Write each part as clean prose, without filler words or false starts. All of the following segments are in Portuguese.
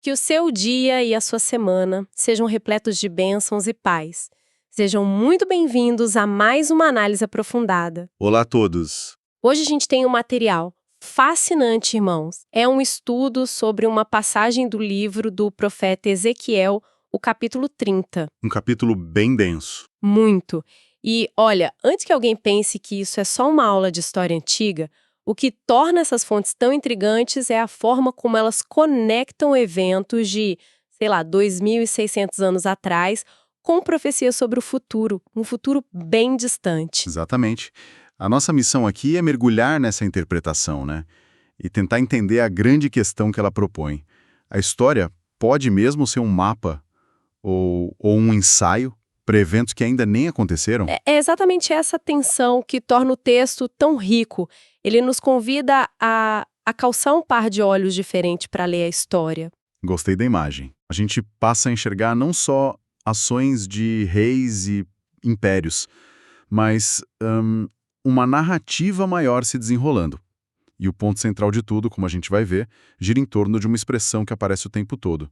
Que o seu dia e a sua semana sejam repletos de bênçãos e paz. Sejam muito bem-vindos a mais uma análise aprofundada. Olá a todos! Hoje a gente tem um material fascinante, irmãos. É um estudo sobre uma passagem do livro do profeta Ezequiel, o capítulo 30. Um capítulo bem denso. Muito. E, olha, antes que alguém pense que isso é só uma aula de história antiga, o que torna essas fontes tão intrigantes é a forma como elas conectam eventos de, 2.600 anos atrás, com profecias sobre o futuro, um futuro bem distante. Exatamente. A nossa missão aqui é mergulhar nessa interpretação, né? E tentar entender a grande questão que ela propõe. A história pode mesmo ser um mapa ou um ensaio para eventos que ainda nem aconteceram? É exatamente essa tensão que torna o texto tão rico. Ele nos convida a calçar um par de olhos diferente para ler a história. Gostei da imagem. A gente passa a enxergar não só ações de reis e impérios, mas uma narrativa maior se desenrolando. E o ponto central de tudo, como a gente vai ver, gira em torno de uma expressão que aparece o tempo todo: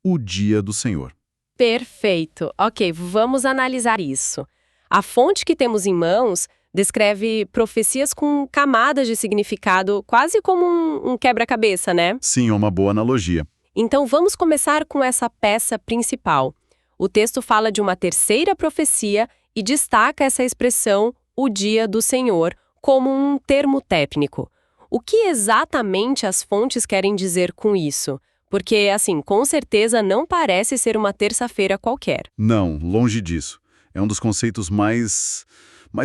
o dia do Senhor. Perfeito. Ok, vamos analisar isso. A fonte que temos em mãos descreve profecias com camadas de significado, quase como um quebra-cabeça, né? Sim, é uma boa analogia. Então vamos começar com essa peça principal. O texto fala de uma terceira profecia e destaca essa expressão, o dia do Senhor, como um termo técnico. O que exatamente as fontes querem dizer com isso? Porque, com certeza não parece ser uma terça-feira qualquer. Não, longe disso. É um dos conceitos mais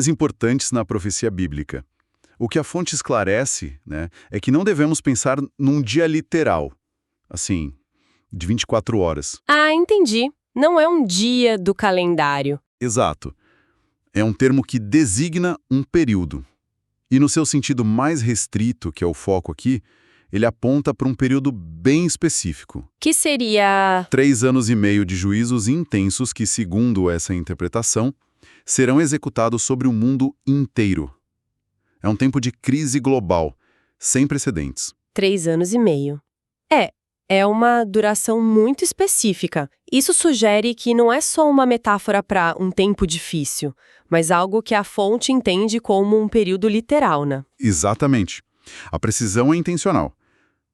importantes na profecia bíblica. O que a fonte esclarece, né, é que não devemos pensar num dia literal, de 24 horas. Ah, entendi. Não é um dia do calendário. Exato. É um termo que designa um período. E no seu sentido mais restrito, que é o foco aqui, ele aponta para um período bem específico. Que seria 3 anos e meio de juízos intensos que, segundo essa interpretação, serão executados sobre o mundo inteiro. É um tempo de crise global, sem precedentes. 3 anos e meio. É uma duração muito específica. Isso sugere que não é só uma metáfora para um tempo difícil, mas algo que a fonte entende como um período literal, né? Exatamente. A precisão é intencional.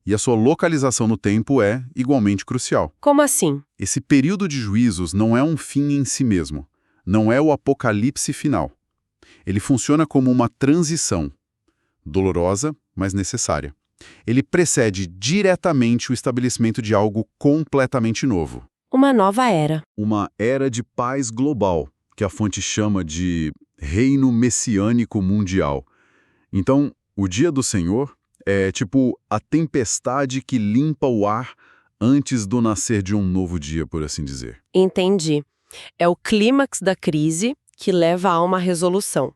E a sua localização no tempo é igualmente crucial. Como assim? Esse período de juízos não é um fim em si mesmo. Não é o apocalipse final. Ele funciona como uma transição, dolorosa, mas necessária. Ele precede diretamente o estabelecimento de algo completamente novo. Uma nova era. Uma era de paz global, que a fonte chama de reino messiânico mundial. Então, o dia do Senhor é tipo a tempestade que limpa o ar antes do nascer de um novo dia, por assim dizer. Entendi. É o clímax da crise que leva a uma resolução.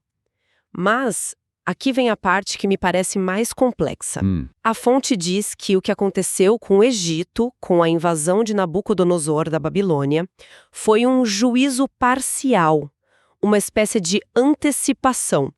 Mas aqui vem a parte que me parece mais complexa. A fonte diz que o que aconteceu com o Egito, com a invasão de Nabucodonosor da Babilônia, foi um juízo parcial, uma espécie de antecipação.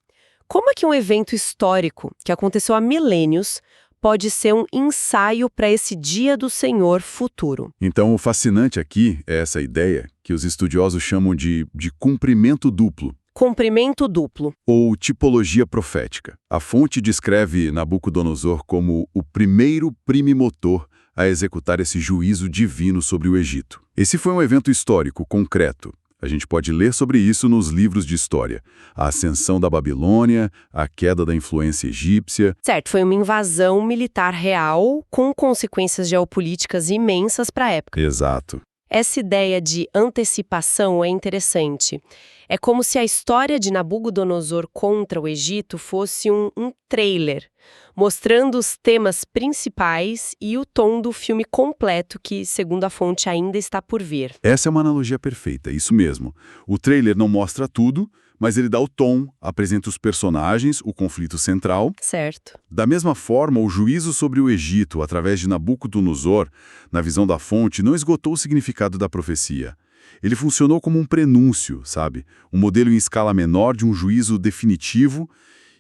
Como é que um evento histórico, que aconteceu há milênios, pode ser um ensaio para esse dia do Senhor futuro? Então, o fascinante aqui é essa ideia que os estudiosos chamam de cumprimento duplo. Cumprimento duplo. Ou tipologia profética. A fonte descreve Nabucodonosor como o primeiro primimotor a executar esse juízo divino sobre o Egito. Esse foi um evento histórico concreto. A gente pode ler sobre isso nos livros de história. A ascensão da Babilônia, a queda da influência egípcia. Certo, foi uma invasão militar real com consequências geopolíticas imensas para a época. Exato. Essa ideia de antecipação é interessante. É como se a história de Nabucodonosor contra o Egito fosse um trailer, mostrando os temas principais e o tom do filme completo que, segundo a fonte, ainda está por vir. Essa é uma analogia perfeita, isso mesmo. O trailer não mostra tudo, mas ele dá o tom, apresenta os personagens, o conflito central. Certo. Da mesma forma, o juízo sobre o Egito, através de Nabucodonosor, na visão da fonte, não esgotou o significado da profecia. Ele funcionou como um prenúncio, sabe? Um modelo em escala menor de um juízo definitivo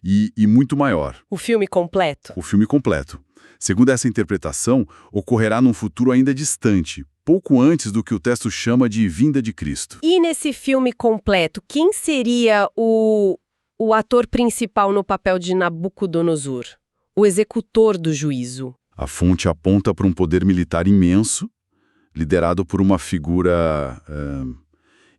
e muito maior. O filme completo. O filme completo. Segundo essa interpretação, ocorrerá num futuro ainda distante, pouco antes do que o texto chama de vinda de Cristo. E nesse filme completo, quem seria o ator principal no papel de Nabucodonosor? O executor do juízo? A fonte aponta para um poder militar imenso, liderado por uma figura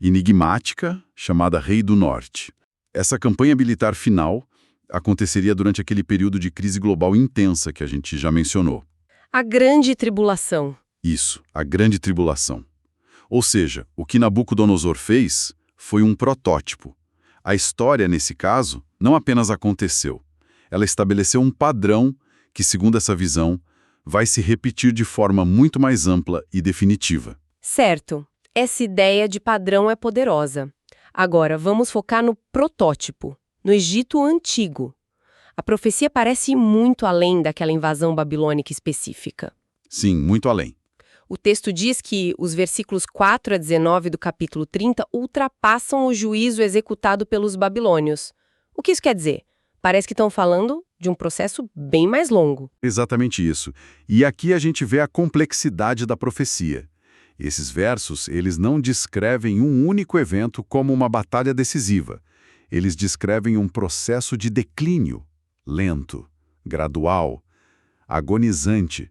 enigmática chamada Rei do Norte. Essa campanha militar final aconteceria durante aquele período de crise global intensa que a gente já mencionou. A Grande Tribulação. Isso, a Grande Tribulação. Ou seja, o que Nabucodonosor fez foi um protótipo. A história, nesse caso, não apenas aconteceu. Ela estabeleceu um padrão que, segundo essa visão, vai se repetir de forma muito mais ampla e definitiva. Certo. Essa ideia de padrão é poderosa. Agora, vamos focar no protótipo, no Egito Antigo. A profecia parece ir muito além daquela invasão babilônica específica. Sim, muito além. O texto diz que os versículos 4 a 19 do capítulo 30 ultrapassam o juízo executado pelos babilônios. O que isso quer dizer? Parece que estão falando de um processo bem mais longo. Exatamente isso. E aqui a gente vê a complexidade da profecia. Esses versos, eles não descrevem um único evento como uma batalha decisiva. Eles descrevem um processo de declínio, lento, gradual, agonizante,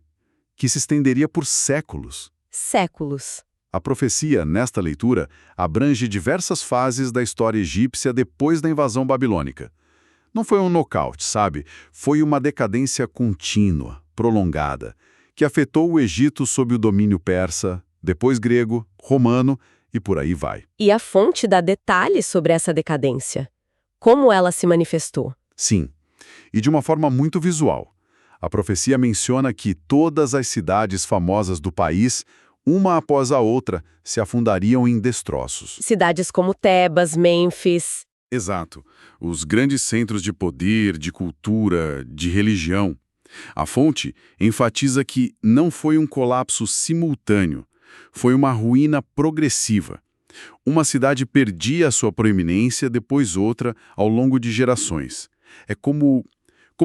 que se estenderia por séculos. Séculos. A profecia, nesta leitura, abrange diversas fases da história egípcia depois da invasão babilônica. Não foi um nocaute, sabe? Foi uma decadência contínua, prolongada, que afetou o Egito sob o domínio persa, depois grego, romano e por aí vai. E a fonte dá detalhes sobre essa decadência. Como ela se manifestou? Sim, e de uma forma muito visual. A profecia menciona que todas as cidades famosas do país, uma após a outra, se afundariam em destroços. Cidades como Tebas, Mênfis. Exato. Os grandes centros de poder, de cultura, de religião. A fonte enfatiza que não foi um colapso simultâneo, foi uma ruína progressiva. Uma cidade perdia a sua proeminência, depois outra, ao longo de gerações. É como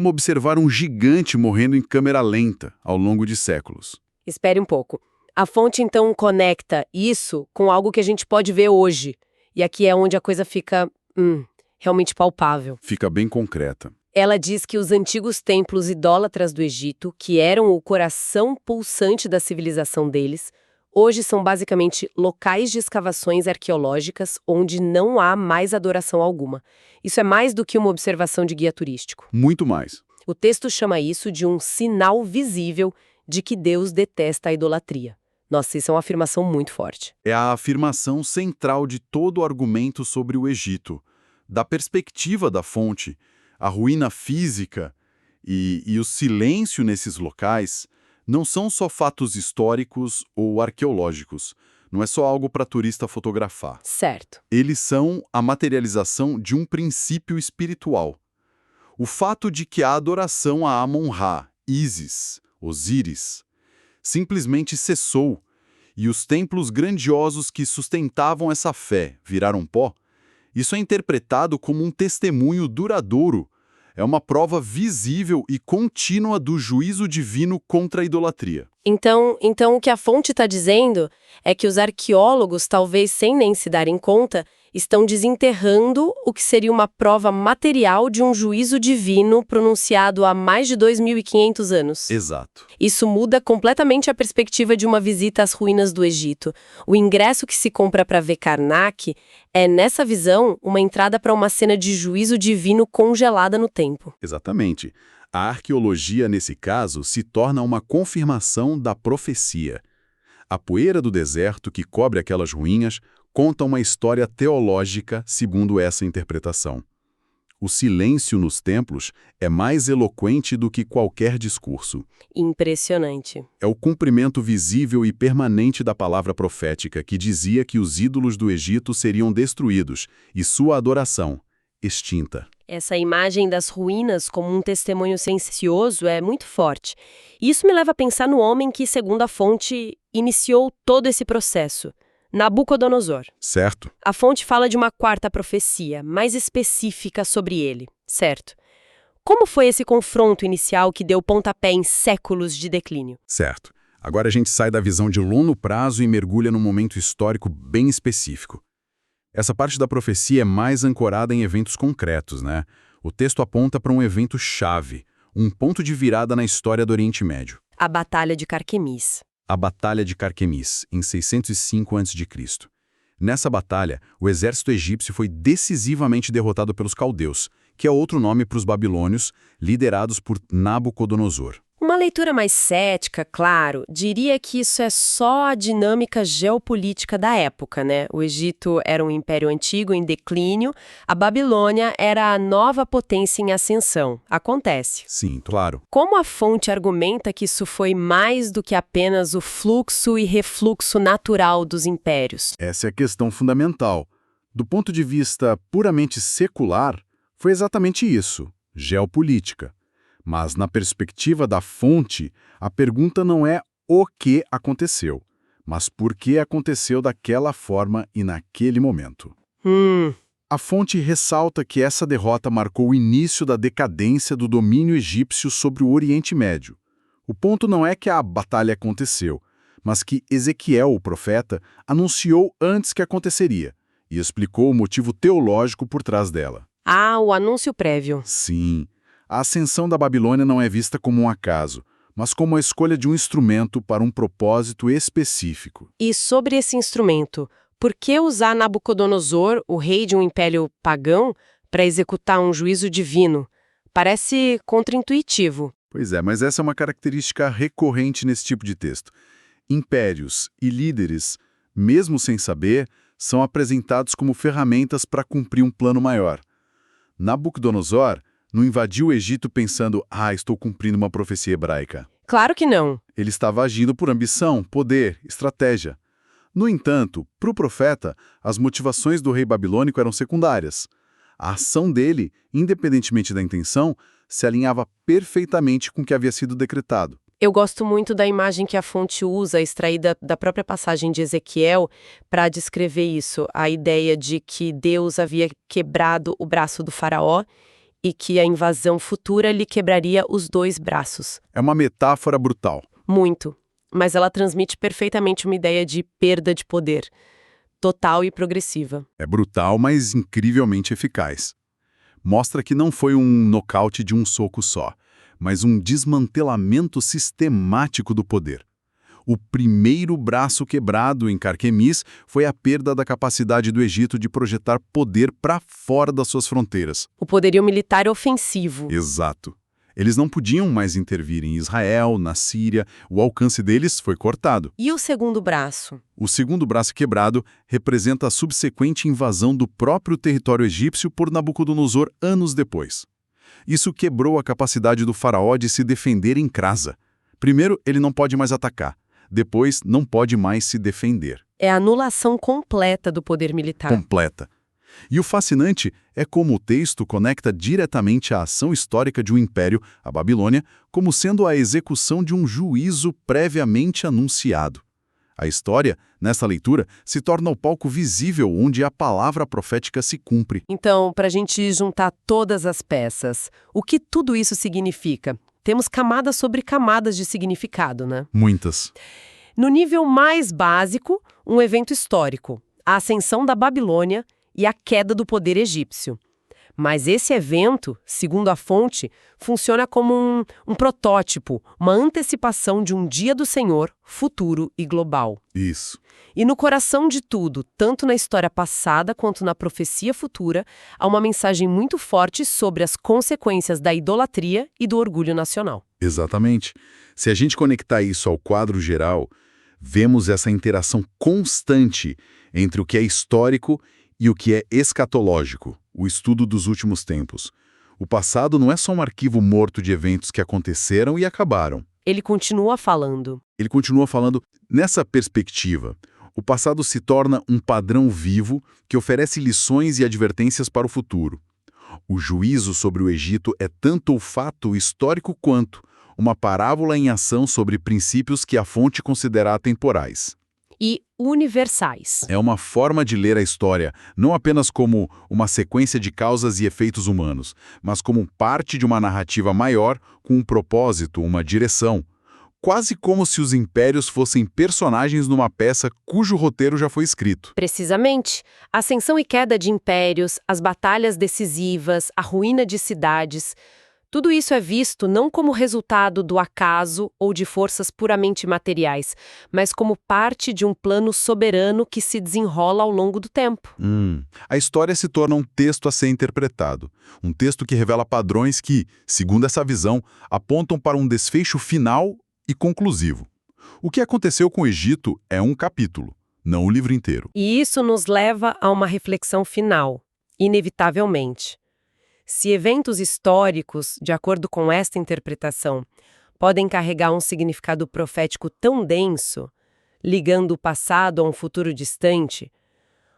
observar um gigante morrendo em câmera lenta, ao longo de séculos. Espere um pouco. A fonte, então, conecta isso com algo que a gente pode ver hoje. E aqui é onde a coisa fica, realmente palpável. Fica bem concreta. Ela diz que os antigos templos idólatras do Egito, que eram o coração pulsante da civilização deles, hoje são basicamente locais de escavações arqueológicas onde não há mais adoração alguma. Isso é mais do que uma observação de guia turístico. Muito mais. O texto chama isso de um sinal visível de que Deus detesta a idolatria. Nossa, isso é uma afirmação muito forte. É a afirmação central de todo o argumento sobre o Egito. Da perspectiva da fonte, a ruína física e o silêncio nesses locais não são só fatos históricos ou arqueológicos. Não é só algo para turista fotografar. Certo. Eles são a materialização de um princípio espiritual. O fato de que a adoração a Amon-Ra, Ísis, Osíris, simplesmente cessou e os templos grandiosos que sustentavam essa fé viraram pó, isso é interpretado como um testemunho duradouro. É uma prova visível e contínua do juízo divino contra a idolatria. Então o que a fonte está dizendo é que os arqueólogos, talvez sem nem se darem conta, estão desenterrando o que seria uma prova material de um juízo divino pronunciado há mais de 2.500 anos. Exato. Isso muda completamente a perspectiva de uma visita às ruínas do Egito. O ingresso que se compra para ver Karnak é, nessa visão, uma entrada para uma cena de juízo divino congelada no tempo. Exatamente. A arqueologia, nesse caso, se torna uma confirmação da profecia. A poeira do deserto que cobre aquelas ruínas conta uma história teológica segundo essa interpretação. O silêncio nos templos é mais eloquente do que qualquer discurso. Impressionante. É o cumprimento visível e permanente da palavra profética que dizia que os ídolos do Egito seriam destruídos e sua adoração extinta. Essa imagem das ruínas como um testemunho silencioso é muito forte. Isso me leva a pensar no homem que, segundo a fonte, iniciou todo esse processo. Nabucodonosor. Certo. A fonte fala de uma quarta profecia, mais específica sobre ele, certo? Como foi esse confronto inicial que deu pontapé em séculos de declínio? Certo. Agora a gente sai da visão de longo prazo e mergulha num momento histórico bem específico. Essa parte da profecia é mais ancorada em eventos concretos, né? O texto aponta para um evento-chave, um ponto de virada na história do Oriente Médio. A Batalha de Carquemis. A Batalha de Carquemis, em 605 a.C. Nessa batalha, o exército egípcio foi decisivamente derrotado pelos caldeus, que é outro nome para os babilônios, liderados por Nabucodonosor. Uma leitura mais cética, claro, diria que isso é só a dinâmica geopolítica da época, né? O Egito era um império antigo em declínio, a Babilônia era a nova potência em ascensão. Acontece. Sim, claro. Como a fonte argumenta que isso foi mais do que apenas o fluxo e refluxo natural dos impérios? Essa é a questão fundamental. Do ponto de vista puramente secular, foi exatamente isso, geopolítica. Mas, na perspectiva da fonte, a pergunta não é o que aconteceu, mas por que aconteceu daquela forma e naquele momento. A fonte ressalta que essa derrota marcou o início da decadência do domínio egípcio sobre o Oriente Médio. O ponto não é que a batalha aconteceu, mas que Ezequiel, o profeta, anunciou antes que aconteceria e explicou o motivo teológico por trás dela. Ah, o anúncio prévio. Sim. A ascensão da Babilônia não é vista como um acaso, mas como a escolha de um instrumento para um propósito específico. E sobre esse instrumento, por que usar Nabucodonosor, o rei de um império pagão, para executar um juízo divino? Parece contraintuitivo. Pois é, mas essa é uma característica recorrente nesse tipo de texto. Impérios e líderes, mesmo sem saber, são apresentados como ferramentas para cumprir um plano maior. Nabucodonosor não invadiu o Egito pensando, estou cumprindo uma profecia hebraica. Claro que não. Ele estava agindo por ambição, poder, estratégia. No entanto, para o profeta, as motivações do rei babilônico eram secundárias. A ação dele, independentemente da intenção, se alinhava perfeitamente com o que havia sido decretado. Eu gosto muito da imagem que a fonte usa, extraída da própria passagem de Ezequiel, para descrever isso, a ideia de que Deus havia quebrado o braço do faraó e que a invasão futura lhe quebraria os dois braços. É uma metáfora brutal. Muito. Mas ela transmite perfeitamente uma ideia de perda de poder, total e progressiva. É brutal, mas incrivelmente eficaz. Mostra que não foi um nocaute de um soco só, mas um desmantelamento sistemático do poder. O primeiro braço quebrado em Carquemis foi a perda da capacidade do Egito de projetar poder para fora das suas fronteiras. O poderio militar ofensivo. Exato. Eles não podiam mais intervir em Israel, na Síria, o alcance deles foi cortado. E o segundo braço? O segundo braço quebrado representa a subsequente invasão do próprio território egípcio por Nabucodonosor anos depois. Isso quebrou a capacidade do faraó de se defender em casa. Primeiro, ele não pode mais atacar. Depois, não pode mais se defender. É a anulação completa do poder militar. Completa. E o fascinante é como o texto conecta diretamente a ação histórica de um império, a Babilônia, como sendo a execução de um juízo previamente anunciado. A história, nessa leitura, se torna o palco visível onde a palavra profética se cumpre. Então, para a gente juntar todas as peças, o que tudo isso significa? Temos camadas sobre camadas de significado, né? Muitas. No nível mais básico, um evento histórico, a ascensão da Babilônia e a queda do poder egípcio. Mas esse evento, segundo a fonte, funciona como um protótipo, uma antecipação de um dia do Senhor, futuro e global. Isso. E no coração de tudo, tanto na história passada quanto na profecia futura, há uma mensagem muito forte sobre as consequências da idolatria e do orgulho nacional. Exatamente. Se a gente conectar isso ao quadro geral, vemos essa interação constante entre o que é histórico e o que é escatológico, o estudo dos últimos tempos. O passado não é só um arquivo morto de eventos que aconteceram e acabaram. Ele continua falando. Ele continua falando, nessa perspectiva, o passado se torna um padrão vivo que oferece lições e advertências para o futuro. O juízo sobre o Egito é tanto o fato histórico quanto uma parábola em ação sobre princípios que a fonte considera atemporais. e universais. É uma forma de ler a história, não apenas como uma sequência de causas e efeitos humanos, mas como parte de uma narrativa maior com um propósito, uma direção. Quase como se os impérios fossem personagens numa peça cujo roteiro já foi escrito. Precisamente. A ascensão e queda de impérios, as batalhas decisivas, a ruína de cidades. Tudo isso é visto não como resultado do acaso ou de forças puramente materiais, mas como parte de um plano soberano que se desenrola ao longo do tempo. A história se torna um texto a ser interpretado. Um texto que revela padrões que, segundo essa visão, apontam para um desfecho final e conclusivo. O que aconteceu com o Egito é um capítulo, não o livro inteiro. E isso nos leva a uma reflexão final, inevitavelmente. Se eventos históricos, de acordo com esta interpretação, podem carregar um significado profético tão denso, ligando o passado a um futuro distante,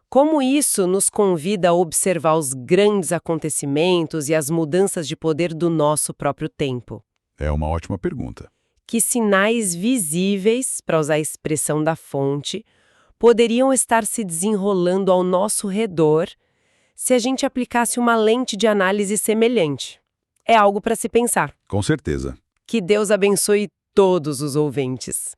como isso nos convida a observar os grandes acontecimentos e as mudanças de poder do nosso próprio tempo? É uma ótima pergunta. Que sinais visíveis, para usar a expressão da fonte, poderiam estar se desenrolando ao nosso redor se a gente aplicasse uma lente de análise semelhante? É algo para se pensar. Com certeza. Que Deus abençoe todos os ouvintes.